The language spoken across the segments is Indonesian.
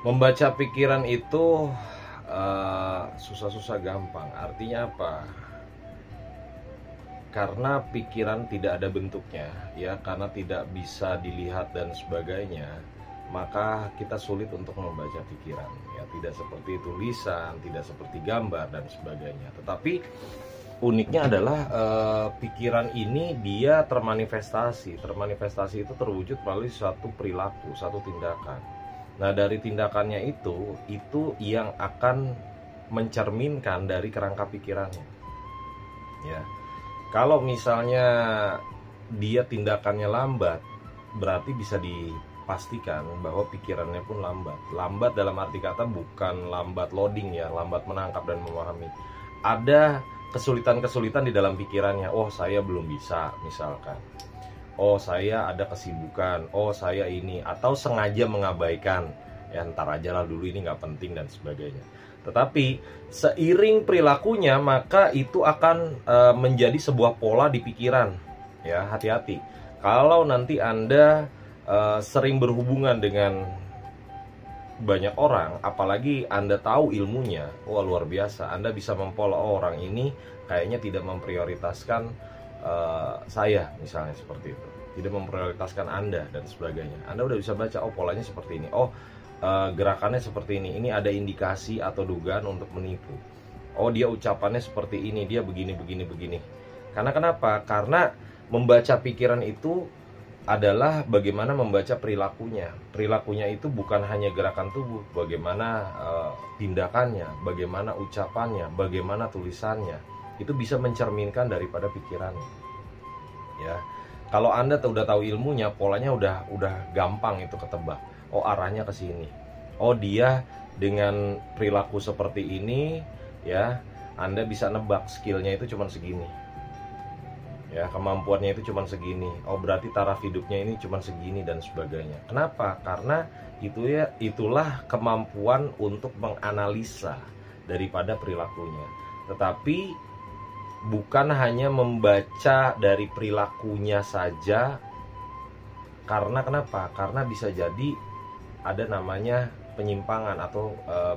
Membaca pikiran itu susah-susah gampang. Artinya apa? Karena pikiran tidak ada bentuknya, ya, karena tidak bisa dilihat dan sebagainya, maka kita sulit untuk membaca pikiran. Ya, tidak seperti tulisan, tidak seperti gambar dan sebagainya. Tetapi uniknya adalah pikiran ini dia termanifestasi. Termanifestasi itu terwujud melalui suatu perilaku, satu tindakan. Nah, dari tindakannya itu yang akan mencerminkan dari kerangka pikirannya. Ya. Kalau misalnya dia tindakannya lambat, berarti bisa dipastikan bahwa pikirannya pun lambat. Lambat dalam arti kata bukan lambat loading ya, lambat menangkap dan memahami. Ada kesulitan-kesulitan di dalam pikirannya. Oh, saya belum bisa, misalkan. Oh, saya ada kesibukan. Oh, saya ini. Atau sengaja mengabaikan. Ya, ntar aja lah dulu, ini nggak penting dan sebagainya. Tetapi seiring perilakunya, maka itu akan menjadi sebuah pola di pikiran. Ya, hati-hati. Kalau nanti Anda sering berhubungan dengan banyak orang, apalagi Anda tahu ilmunya, wah luar biasa. Anda bisa mempola, oh, orang ini kayaknya tidak memprioritaskan saya, misalnya seperti itu, tidak memprioritaskan Anda dan sebagainya. Anda udah bisa baca, oh, polanya seperti ini, oh, gerakannya seperti ini ada indikasi atau dugaan untuk menipu. Oh, dia ucapannya seperti ini, dia begini. Karena kenapa? Karena membaca pikiran itu adalah bagaimana membaca perilakunya. Perilakunya itu bukan hanya gerakan tubuh, bagaimana tindakannya, bagaimana ucapannya, bagaimana tulisannya. Itu bisa mencerminkan daripada pikirannya. Ya. Kalau Anda udah tahu ilmunya, polanya udah gampang itu ketebak. Oh, arahnya ke sini. Oh, dia dengan perilaku seperti ini, ya, Anda bisa nebak skillnya itu cuma segini. Ya, kemampuannya itu cuma segini. Oh, berarti taraf hidupnya ini cuma segini dan sebagainya. Kenapa? Karena itulah kemampuan untuk menganalisa daripada perilakunya. Tetapi bukan hanya membaca dari perilakunya saja. Karena kenapa? Karena bisa jadi ada namanya penyimpangan atau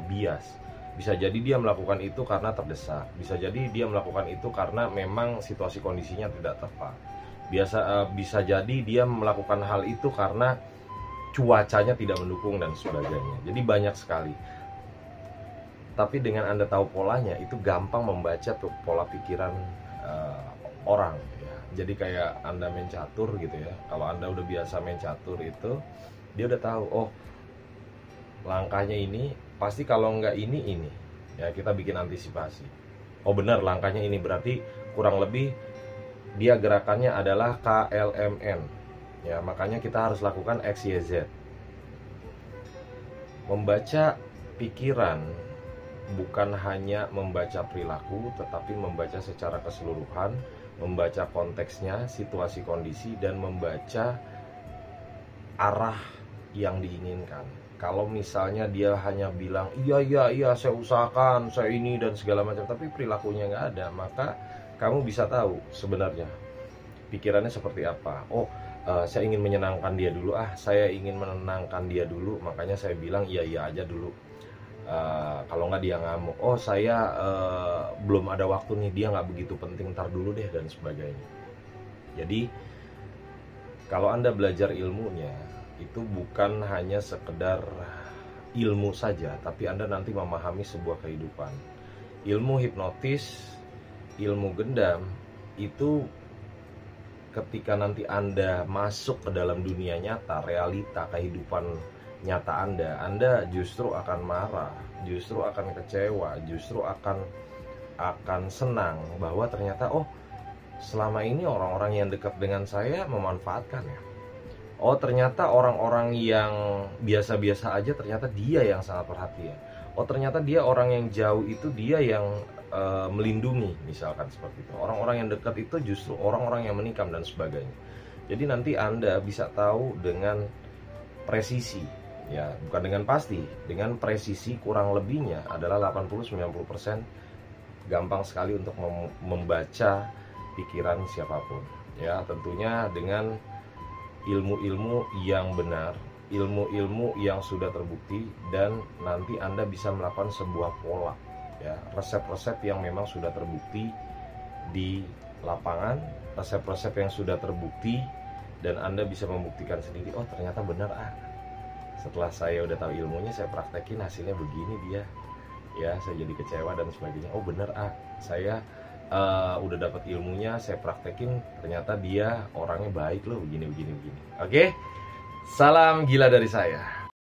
bias. Bisa jadi dia melakukan itu karena terdesak. Bisa jadi dia melakukan itu karena memang situasi kondisinya tidak tepat. Bisa jadi dia melakukan hal itu karena cuacanya tidak mendukung dan sebagainya. Jadi banyak sekali. Tapi dengan Anda tahu polanya, itu gampang membaca tuh pola pikiran orang. Ya. Jadi kayak Anda main catur gitu ya. Kalau Anda udah biasa main catur itu, dia udah tahu, oh, langkahnya ini, pasti kalau nggak ini. Ya, kita bikin antisipasi. Oh, benar, langkahnya ini, berarti kurang lebih dia gerakannya adalah KLMN. Ya, makanya kita harus lakukan XYZ. Membaca pikiran bukan hanya membaca perilaku, tetapi membaca secara keseluruhan, membaca konteksnya, situasi kondisi, dan membaca arah yang diinginkan. Kalau misalnya dia hanya bilang, iya, saya usahakan, saya ini dan segala macam, tapi perilakunya nggak ada, maka kamu bisa tahu sebenarnya pikirannya seperti apa. Oh, saya ingin menyenangkan dia dulu, saya ingin menenangkan dia dulu, makanya saya bilang iya aja dulu. Kalau nggak dia ngamuk, oh, saya belum ada waktu nih, dia nggak begitu penting, ntar dulu deh dan sebagainya. Jadi kalau Anda belajar ilmunya, itu bukan hanya sekedar ilmu saja, tapi Anda nanti memahami sebuah kehidupan. Ilmu hipnotis, ilmu gendam, itu ketika nanti Anda masuk ke dalam dunia nyata, realita kehidupan nyata Anda justru akan marah, justru akan kecewa, justru akan senang bahwa ternyata, oh, selama ini orang-orang yang dekat dengan saya memanfaatkan ya. Oh, ternyata orang-orang yang biasa-biasa aja ternyata dia yang sangat perhatian. Oh, ternyata dia orang yang jauh itu dia yang melindungi, misalkan seperti itu. Orang-orang yang dekat itu justru orang-orang yang menikam dan sebagainya. Jadi nanti Anda bisa tahu dengan presisi, ya, bukan dengan pasti, dengan presisi kurang lebihnya adalah 80-90% gampang sekali untuk membaca pikiran siapapun. Ya, tentunya dengan ilmu-ilmu yang benar, ilmu-ilmu yang sudah terbukti, dan nanti Anda bisa melakukan sebuah pola, ya, resep-resep yang memang sudah terbukti di lapangan, resep-resep yang sudah terbukti, dan Anda bisa membuktikan sendiri, oh ternyata benar setelah saya udah tahu ilmunya, saya praktekin hasilnya begini dia, ya saya jadi kecewa dan sebagainya. Oh benar saya udah dapat ilmunya, saya praktekin, ternyata dia orangnya baik loh, begini. Oke, salam gila dari saya.